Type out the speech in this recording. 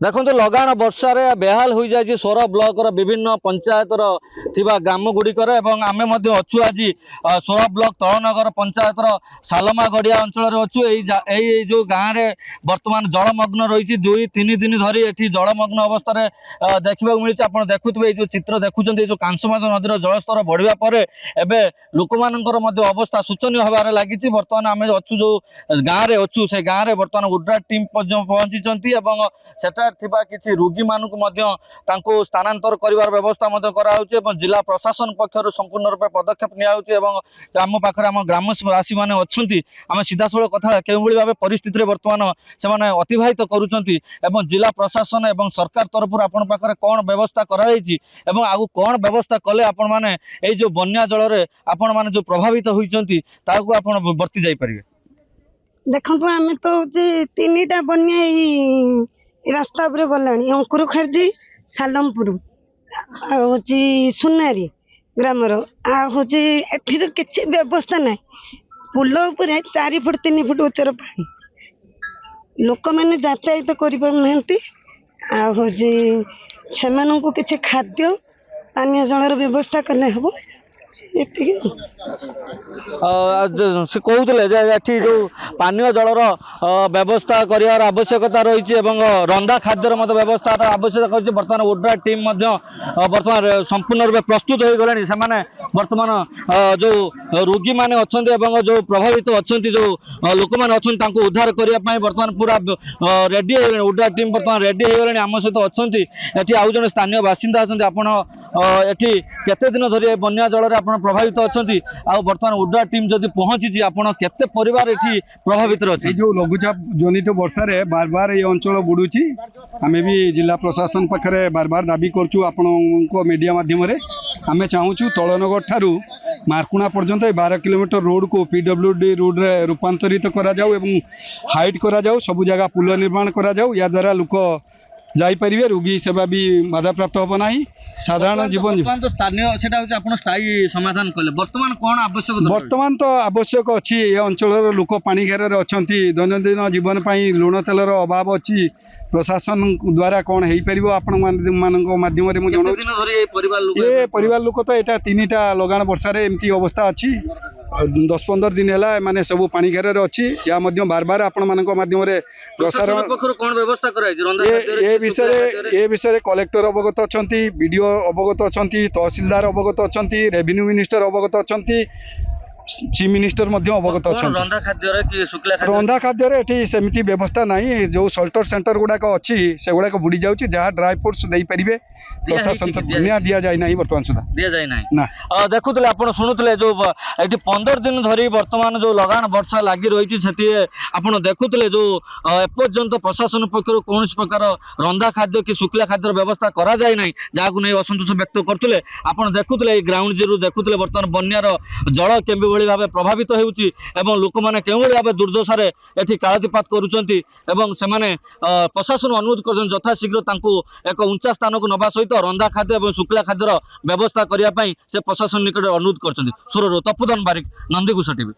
देखो लगाण वर्षार बेहाल हो जाए सोर ब्लॉक विभिन्न पंचायतर ग्राम गुड़िकर आम अच्छु आज सोर ब्लॉक तलनगर पंचायतर सालमा गड़िया अंचल अच्छु जो गाँव में बर्तमान जलमग्न रही दुई तीन दिन धरी ये जलमग्न अवस्था देखा मिली आप देखुए जो चित्र देखुं जो कांसमाज नदी जलस्तर बढ़िया पर एवं लोक मान अवस्था शोचनीय होबार लगी बर्तमान आम अच्छु जो गाँव में अच्छु से गाँव में बर्तमान उड्रा टीम पहुंची सेटा किसी रोगी मानक स्थानांतर कर व्यवस्था जिला प्रशासन पक्षर संपूर्ण रूप पदक्षेप निम पाखे आम ग्रामवासी मैंने अच्छा आम सीधा साल कथा के भाव परिस्थिति बर्तमान से अतिवाहित करुँच जिला प्रशासन और सरकार तरफ आपण पाखे कौन व्यवस्था कराई आगु कौन व्यवस्था कले आपण मैंने जो बन्या जल आपण मैंने जो प्रभावित होती वर्ती जापर देखो आम तो तीन टा बन्या रास्ता उपरे गलानी अंकुर खर्जी सालमपुर सुनारी ग्रामर एठिर किसी व्यवस्था ना पुल उपर 4 फुट 3 फुट उच्चर पानी लोक मैंने यातायात कर किसी खाद्य पानीय जलर व्यवस्था कले हम से कहते जो पानीय जलर व्यवस्था कर आवश्यकता रही रंधा खाद्यर व्यवस्था आवश्यकता रही बर्तमान ओड्रा टीम बर्तमान संपूर्ण रूप प्रस्तुत हो गले से बर्तमान जो रोगी मैंने अच्छा जो प्रभावित अच्छा जो लोक मैंने अच्छा उद्धार करने बर्तमान पूरा रेडी हो ओड्रा टीम बर्तमान रेडी हो गले आम सहित अच्छा आउ जन स्थानीय बासिंदा अच्छा आपड़ी केते दिन धरी बन्या जल प्रभावित अच्छा बर्तमान उड्रा टीम जदि पहुंची आपड़ केते परिवार ये प्रभावित अच्छे जो लघुचाप जनित वर्षा बार बार ये अंचल बुड़ुची आम भी जिला प्रशासन पाखे बार बार दाबी करूँ आपण मीडिया माध्यम आम चाहूँ तलनगर ठारू मारकुणा पर्यंत 12 किलोमीटर रोड को पीडब्ल्यूडी रोड रे रूपांतरित करा जाऊ एवं हाइट करा जाऊ सब जगह पुल निर्माण करा जाऊ या द्वारा लोक जाईपर रोगी सेवा भी बाधा प्राप्त हम ना साधारण जीवन तो स्थानीय स्थायी समाधान कले बर्तमान कौन आवश्यक बर्तमान तो आवश्यक अच्छी ये अंचल लोक पानी घेर अच्छा दैनंदिन जीवन पाई लुण तेलर अभाव अच्छी प्रशासन द्वारा कौन हो पार आपण माध्यम ये परिवार लोक तो यहाँ 3टा लगाण वर्षा एमती अवस्था अच्छी 10-15 दिन है माने सब पानी घेर अच्छी या बार बार आपण माध्यम प्रसारण ए विषय कलेक्टर अवगत अच्छा बीडीओ अवगत अच्छा तहसीलदार अवगत अच्छा रेवेन्यू मिनिस्टर अवगत अच्छा चीफ मिनिस्टर अवगत अच्छा रंधा खाद्य ये सेमती व्यवस्था नहीं जो शेल्टर सेंटर गुड़ाक अच्छी से गुड़ाक बुड़ी जाऊँगी जहाँ ड्राई फ्रूट्स दे पारे प्रशासन दि जाए ना बर्तमान सुधा दि जाए ना देखुले आप शुणुले जो ये 15 दिन धरी बर्तमान जो लगाण वर्षा लगी रही आप देखुले जो एपर्यंत प्रशासन पक्ष कौन प्रकार रंधा खाद्य कि शुक्ला खाद्य व्यवस्था करा जाए ना जहाँ को नहीं असंतोष व्यक्त करते आप देखुले ग्राउंड जीरो देखुले बर्तमान बन्यार जल के भाव प्रभावित होती लोक मैंने के भाव दुर्दशा ये कालातीपात करुँच प्रशासन अनुरोध कर यथाशीघ्र एक उंचा स्थान को नवा सहित रंधा खाद्य और शुक्ला खाद्यर व्यवस्था करने से प्रशासन निकट अनुरोध कर तपुधन बारिक नंदीघोष टीवी।